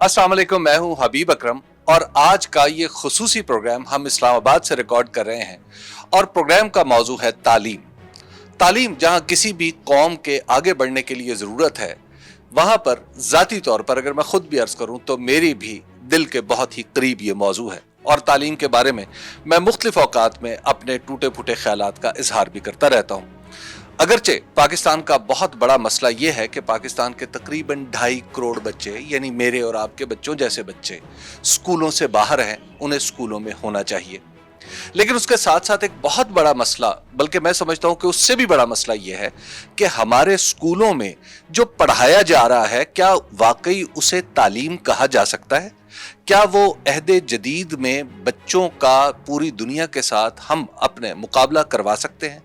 अस्सलाम वालेकुम, मैं हूं हबीब अकरम और आज का ये खुसूसी प्रोग्राम हम इस्लामाबाद से रिकॉर्ड कर रहे हैं और प्रोग्राम का मौजू है तालीम। तालीम जहां किसी भी कौम के आगे बढ़ने के लिए ज़रूरत है, वहां पर ज़ाती तौर पर अगर मैं खुद भी अर्ज़ करूं तो मेरी भी दिल के बहुत ही करीब ये मौजू है और तालीम के बारे में मैं मुख्तलिफ औकात में अपने टूटे फूटे ख्यालात का इजहार भी करता रहता हूं। अगरचे पाकिस्तान का बहुत बड़ा मसला ये है कि पाकिस्तान के तकरीबन 2.5 करोड़ बच्चे, यानी मेरे और आपके बच्चों जैसे बच्चे, स्कूलों से बाहर हैं, उन्हें स्कूलों में होना चाहिए। लेकिन उसके साथ साथ एक बहुत बड़ा मसला, बल्कि मैं समझता हूं कि उससे भी बड़ा मसला यह है कि हमारे स्कूलों में जो पढ़ाया जा रहा है, क्या वाकई उसे तालीम कहा जा सकता है? क्या वो अहदे जदीद में बच्चों का पूरी दुनिया के साथ हम अपने मुकाबला करवा सकते हैं?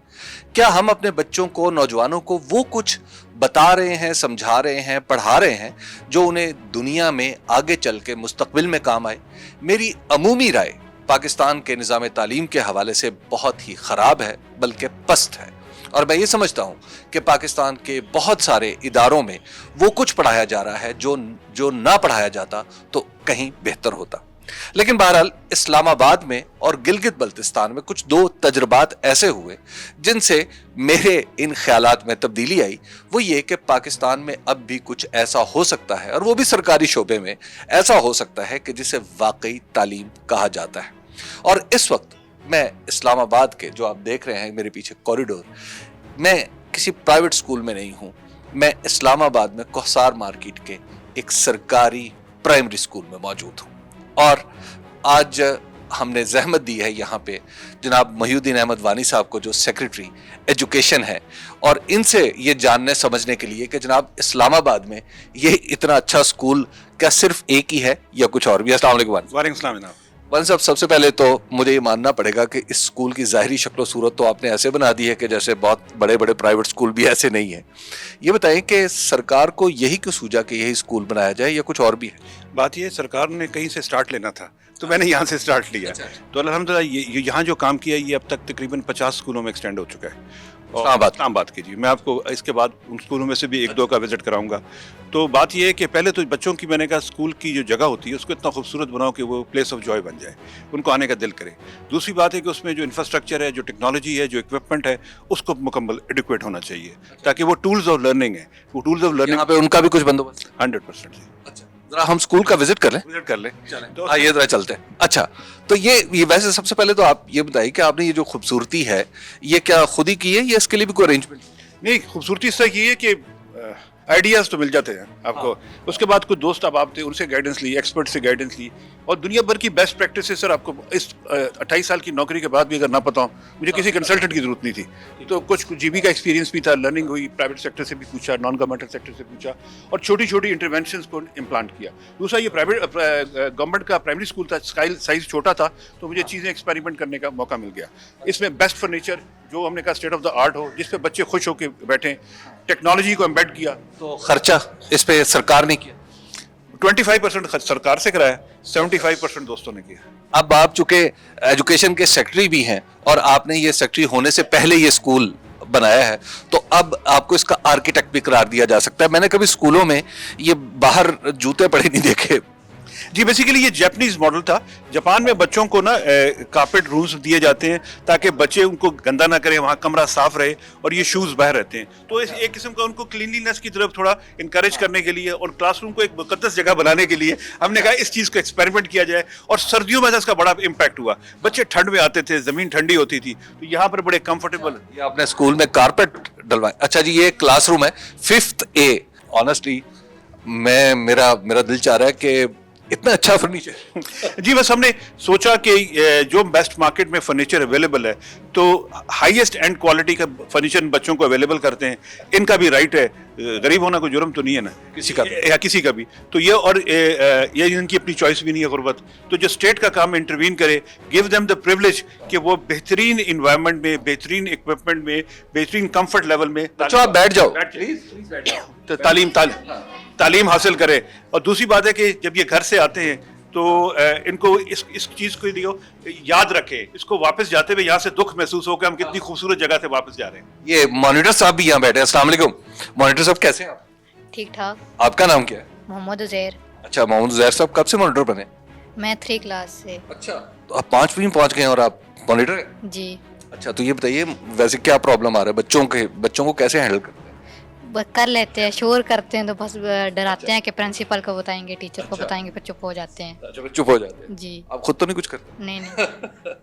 क्या हम अपने बच्चों को, नौजवानों को वो कुछ बता रहे हैं, समझा रहे हैं, पढ़ा रहे हैं जो उन्हें दुनिया में आगे चल के मुस्तकबिल में काम आए? मेरी अमूमी राय पाकिस्तान के निज़ाम तालीम के हवाले से बहुत ही ख़राब है, बल्कि पस्त है। और मैं ये समझता हूँ कि पाकिस्तान के बहुत सारे इदारों में वो कुछ पढ़ाया जा रहा है जो ना पढ़ाया जाता तो कहीं बेहतर होता। लेकिन बहरहाल इस्लामाबाद में और गिलगित बल्तिस्तान में कुछ दो तजर्बात ऐसे हुए जिनसे मेरे इन ख्यालात में तब्दीली आई। वो ये कि पाकिस्तान में अब भी कुछ ऐसा हो सकता है, और वो भी सरकारी शोबे में ऐसा हो सकता है कि जिसे वाकई तालीम कहा जाता है। और इस वक्त मैं इस्लामाबाद के, जो आप देख रहे हैं मेरे पीछे कॉरिडोर, मैं किसी प्राइवेट स्कूल में नहीं हूँ। मैं इस्लामाबाद में कोहसार मार्केट के एक सरकारी प्राइमरी स्कूल में मौजूद हूँ और आज हमने जहमत दी है यहाँ पे जनाब मोहिउद्दीन अहमद वानी साहब को, जो सेक्रेटरी एजुकेशन है, और इनसे ये जानने समझने के लिए कि जनाब इस्लामाबाद में ये इतना अच्छा स्कूल क्या सिर्फ एक ही है या कुछ और भी? अस्सलाम वालेकुम। वालेकुम सलाम जनाब। वन साहब, सबसे पहले तो मुझे ये मानना पड़ेगा कि इस स्कूल की ज़ाहिरी शक्ल सूरत तो आपने ऐसे बना दी है कि जैसे बहुत बड़े बड़े प्राइवेट स्कूल भी ऐसे नहीं है। ये बताएं कि सरकार को यही क्यों सूझा कि यही स्कूल बनाया जाए या कुछ और भी है? बात ये, सरकार ने कहीं से स्टार्ट लेना था तो मैंने यहाँ से स्टार्ट लिया। तो अल्हम्दुलिल्लाह ये यहाँ जो काम किया ये अब तक तकरीबन 50 स्कूलों में एक्सटेंड हो चुका है। इस्लामाबाद की जी, मैं आपको इसके बाद उन स्कूलों में से भी एक दो का विजिट कराऊंगा। तो बात ये है कि पहले तो बच्चों की, मैंने कहा, स्कूल की जो जगह होती है उसको इतना खूबसूरत बनाओ कि वो प्लेस ऑफ जॉय बन जाए, उनको आने का दिल करे। दूसरी बात है कि उसमें जो इंफ्रास्ट्रक्चर है, जो टेक्नोलॉजी है, जो इक्विपमेंट है, उसको मुकम्मल एडिक्वेट होना चाहिए ताकि वो टूल्स ऑफ लर्निंग है, वो टूल्स ऑफ लर्निंग यहाँ पे उनका भी कुछ बंदोबस्त 100%। अच्छा, जरा हम स्कूल का विजिट कर लें। तो ये जरा चलते हैं। अच्छा, तो ये वैसे सबसे पहले तो आप ये बताइए कि आपने ये जो खूबसूरती है ये क्या खुद ही की है या इसके लिए भी कोई अरेंजमेंट? नहीं, खूबसूरती इससे की है कि आइडियाज़ तो मिल जाते हैं आपको। उसके बाद कुछ दोस्त अब आप थे, उनसे गाइडेंस ली, एक्सपर्ट से गाइडेंस ली, और दुनिया भर की बेस्ट प्रैक्टिस सर आपको इस 28 साल की नौकरी के बाद भी अगर ना पता हो, मुझे किसी कंसल्टेंट की ज़रूरत नहीं थी। तो कुछ जीबी का एक्सपीरियंस भी था, लर्निंग हुई, प्राइवेट सेक्टर से भी पूछा, नॉन गवर्नमेंटल सेक्टर से पूछा, और छोटी छोटी इंटरवेंशंस को इम्प्लांट किया। दूसरा, ये प्राइवेट गवर्नमेंट का प्राइमरी स्कूल था, साइज छोटा था, तो मुझे चीज़ें एक्सपेरिमेंट करने का मौका मिल गया। इसमें बेस्ट फर्नीचर, जो हमने कहा स्टेट ऑफ द आर्ट हो, जिस पे बच्चे खुश होकर बैठें, टेक्नोलॉजी को एम्बेड किया। तो खर्चा इस पे सरकार ने किया? 25% सरकार से कराया, 75% दोस्तों ने किया। अब आप चूंकि एजुकेशन के सेक्रेटरी भी हैं और आपने ये सेक्रेटरी होने से पहले ये स्कूल बनाया है, तो अब आपको इसका आर्किटेक्ट भी करार दिया जा सकता है। मैंने कभी स्कूलों में ये बाहर जूते पड़े नहीं देखे। जी, बेसिकली ये जापानीज मॉडल था। जापान में बच्चों को ना कारपेट रूम्स दिए जाते हैं ताकि बच्चे उनको गंदा ना करें, वहाँ कमरा साफ रहे, और ये शूज़ बाहर रहते हैं। तो इस एक किस्म का उनको क्लीनलीनेस की तरफ थोड़ा इनकरेज करने के लिए और क्लासरूम को एक मुकद्दस जगह बनाने के लिए हमने कहा इस चीज़ को एक्सपेरिमेंट किया जाए। और सर्दियों में इसका बड़ा इम्पैक्ट हुआ। बच्चे ठंड में आते थे, ज़मीन ठंडी होती थी, तो यहाँ पर बड़े कम्फर्टेबल। ये आपने स्कूल में कारपेट डलवाए? अच्छा जी, ये क्लासरूम है 5th A। ऑनेस्टली मेरा दिल चाह रहा है कि इतना अच्छा फर्नीचर। जी, बस हमने सोचा कि जो बेस्ट मार्केट में फर्नीचर अवेलेबल है, तो हाईएस्ट एंड क्वालिटी का फर्नीचर बच्चों को अवेलेबल करते हैं। इनका भी राइट है, गरीब होना कोई जुर्म तो नहीं है ना किसी का भी। तो ये, और ये इनकी अपनी चॉइस भी नहीं है गुर्बत। तो जो स्टेट का काम इंटरवीन करे, गिव देम द प्रिविलेज कि वो बेहतरीन इन्वायरमेंट में, बेहतरीन इक्विपमेंट में, बेहतरीन कंफर्ट लेवल में, अच्छा आप बैठ जाओ, तो तालीम हासिल करे। और दूसरी बात है कि जब ये घर से आते हैं तो इनको इस चीज़ को दियो, याद रखें, इसको वापस जाते हुए यहाँ से दुख महसूस हो कि हम कितनी खूबसूरत जगह से वापस जा रहे हैं। ये मॉनिटर साहब भी यहाँ बैठे हैं। अस्सलाम वालेकुम। मॉनिटर साहब कैसे हैं आप? ठीक ठाक। आपका नाम क्या है? मोहम्मद उजैर। اچھا محمد زہر صاحب کب سے مانیٹر بنے؟ میں 3 کلاس سے. اچھا تو آپ 5ویں میں پہنچ گئے ہیں اور آپ مانیٹر ہیں؟ جی. اچھا تو یہ بتائیے ویسے کیا پرابلم آ رہا ہے بچوں کو کیسے ہینڈل کرتے ہیں؟ کر لیتے ہیں, شور کرتے ہیں تو بس ڈراتے ہیں کہ پرنسپل کو بتائیں گے, ٹیچر کو بتائیں گے, پھر چپ ہو جاتے ہیں. اچھا چپ ہو جاتے ہیں. جی. آپ خود تو نہیں کچھ کرتے؟ نہیں.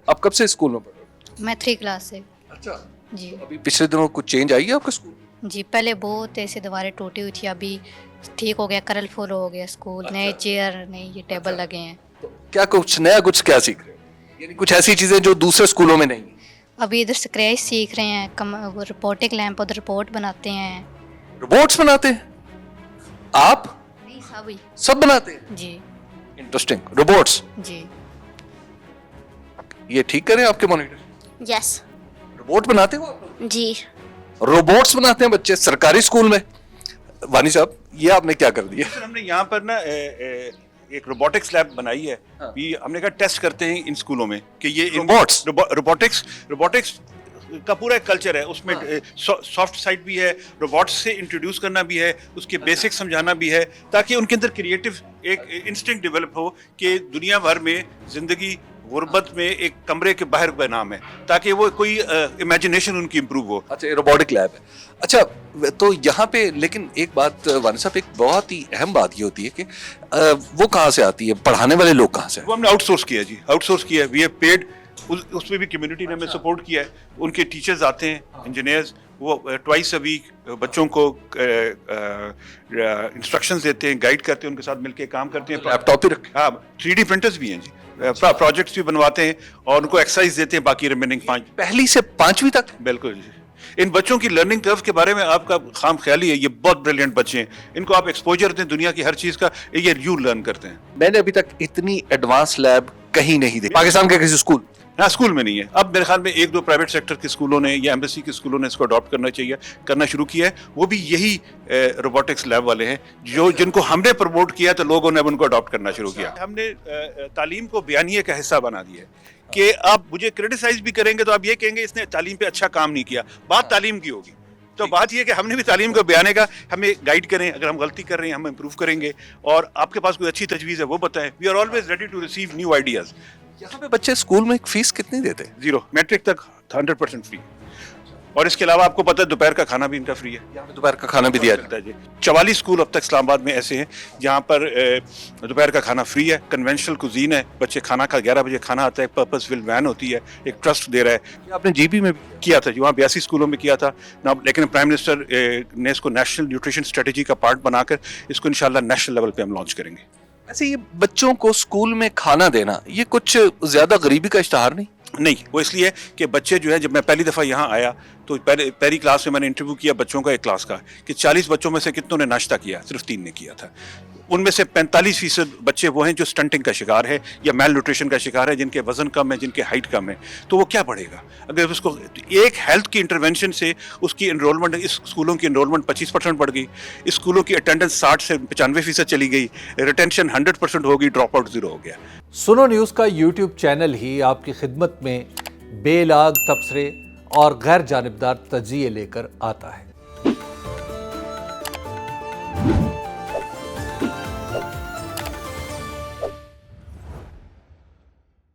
آپ کب سے اسکول میں پڑھ رہے ہو؟ میں 3 کلاس سے. اچھا جی. ابھی پچھلے دنوں کچھ چینج آئی ہے آپ کے اسکول؟ جی پہلے بہت ایسے دیواریں ٹوٹی ہوئی تھی, ابھی ٹھیک ہو گیا, کلرفل ہو گیا اسکول, نئے چیئر, نئے یہ ٹیبل لگے ہیں. کیا کچھ نیا کچھ کیا سیکھ رہے ہیں, یعنی کچھ ایسی چیزیں جو دوسرے اسکولوں میں نہیں ہیں؟ ابھی ادھر اسکریچ سیکھ رہے ہیں, رپورٹنگ لیمپ, ادھر رپورٹ بناتے ہیں. روبوٹس بناتے ہیں آپ؟ نہیں سب بناتے ہیں. جی. انٹرسٹنگ. روبوٹس. جی. یہ ٹھیک کریں آپ کے مانیٹر؟ یس. روبوٹ بناتے ہو آپ؟ جی. روبوٹس بناتے ہیں بچے سرکاری اسکول میں. وانی صاحب یہ آپ نے کیا کر دیا؟ ہم نے یہاں پر نا ایک روبوٹکس لیب بنائی ہے. ہم نے کہا ٹیسٹ کرتے ہیں ان اسکولوں میں کہ یہ روبوٹکس کا پورا ایک کلچر ہے, اس میں سافٹ سائڈ بھی ہے, روبوٹس سے انٹروڈیوس کرنا بھی ہے, اس کے بیسک سمجھانا بھی ہے, تاکہ ان کے اندر کریٹو ایک انسٹنکٹ ڈیولپ ہو کہ دنیا بھر میں زندگی غربت میں ایک کمرے کے باہر کا نام ہے, تاکہ وہ کوئی امیجنیشن ان کی امپروو ہو. اچھا یہ روبوٹک لیب ہے. اچھا تو یہاں پہ لیکن ایک بات وانی صاحب, ایک بہت ہی اہم بات یہ ہوتی ہے کہ وہ کہاں سے آتی ہے, پڑھانے والے لوگ کہاں سے؟ وہ ہم نے آؤٹ سورس کیا جی, آؤٹ سورس کیا. وی ہیو پیڈ, اس میں بھی کمیونٹی نے ہمیں سپورٹ کیا ہے. ان کے ٹیچرز آتے ہیں, انجینئرز, وہ ٹوائس اے ویک بچوں کو انسٹرکشنز دیتے ہیں, گائیڈ کرتے ہیں, ان کے ساتھ مل کے کام کرتے ہیں. لیپ ٹاپ بھی رکھے؟ ہاں 3D پرنٹرز بھی ہیں جی, پروجیکٹس بھی بنواتے ہیں اور ان کو ایکسرسائز دیتے ہیں باقی ریمیننگ 5 پہلی سے 5ویں تک. بالکل جی. ان بچوں کی لرننگ کرو کے بارے میں آپ کا خام خیالی ہے, یہ بہت بریلینٹ بچے ہیں, ان کو آپ ایکسپوجر دیں دنیا کی ہر چیز کا, یہ یو لرن کرتے ہیں. میں نے ابھی تک اتنی ایڈوانس لیب کہیں نہیں دیکھی پاکستان کے کسی اسکول. ہاں اسکول میں نہیں ہے. اب میرے خیال میں 1-2 پرائیویٹ سیکٹر کے اسکولوں نے یا ایمبیسی کے اسکولوں نے اس کو اڈاپٹ کرنا شروع کیا ہے. وہ بھی یہی روبوٹکس لیب والے ہیں جن کو ہم نے پروموٹ کیا تو لوگوں نے اب ان کو اڈاپٹ کرنا شروع کیا. ہم نے تعلیم کو بیانیے کا حصہ بنا دیا ہے کہ آپ مجھے کرٹیسائز بھی کریں گے تو آپ یہ کہیں گے اس نے تعلیم پہ اچھا کام نہیں کیا. بات تعلیم کی ہوگی تو بات یہ کہ ہم نے بھی تعلیم کو بیانے کا, ہمیں گائیڈ کریں, اگر ہم غلطی کر رہے ہیں ہم امپروو کریں گے, اور آپ کے پاس کوئی اچھی تجویز ہے وہ بتائیں. We are always ready to receive new ideas. یہاں پہ بچے اسکول میں فیس کتنی دیتے ہیں؟ 0 میٹرک تک 100% فری, اور اس کے علاوہ آپ کو پتہ ہے دوپہر کا کھانا بھی ان کا فری ہے. یہاں پہ دوپہر کا کھانا بھی دیا جاتا ہے. 44 اسکول اب تک اسلام آباد میں ایسے ہیں جہاں پر دوپہر کا کھانا فری ہے, کنونشنل کوزین ہے, بچے کھانا کا 11 بجے کھانا آتا ہے, پرپز فل وین ہوتی ہے, ایک ٹرسٹ دے رہا ہے. آپ نے جی بی میں کیا تھا, وہاں 82 اسکولوں میں کیا تھا, لیکن پرائم منسٹر نے اس کو نیشنل نیوٹریشن اسٹریٹجی کا پارٹ بنا کر اس کو انشاءاللہ نیشنل لیول پہ ہم لانچ کریں گے. ایسے یہ بچوں کو اسکول میں کھانا دینا یہ کچھ زیادہ غریبی کا اشتہار نہیں؟ وہ اس لیے کہ بچے جو ہے, جب میں پہلی دفعہ یہاں آیا تو پہلی کلاس میں میں نے انٹرویو کیا بچوں کا, ایک کلاس کا, کہ 40 بچوں میں سے کتنوں نے ناشتہ کیا, صرف 3 نے کیا تھا. ان میں سے 45% بچے وہ ہیں جو سٹنٹنگ کا شکار ہے یا میل نیوٹریشن کا شکار ہے, جن کے وزن کم ہے, جن کے ہائٹ کم ہے. تو وہ کیا پڑھے گا اگر اس کو ایک ہیلتھ کی انٹرونشن سے اس کی انرولمنٹ, اس اسکولوں کی انرولمنٹ 25% بڑھ گئی, اسکولوں کی اٹینڈنس 60 سے 95% چلی گئی, ریٹینشن 100% ہو گئی, ڈراپ آؤٹ 0 ہو گیا. سنو نیوز کا یوٹیوب چینل ہی آپ کی خدمت میں بے لاگ تبصرے اور غیر جانبدار تجزیے لے کر آتا ہے.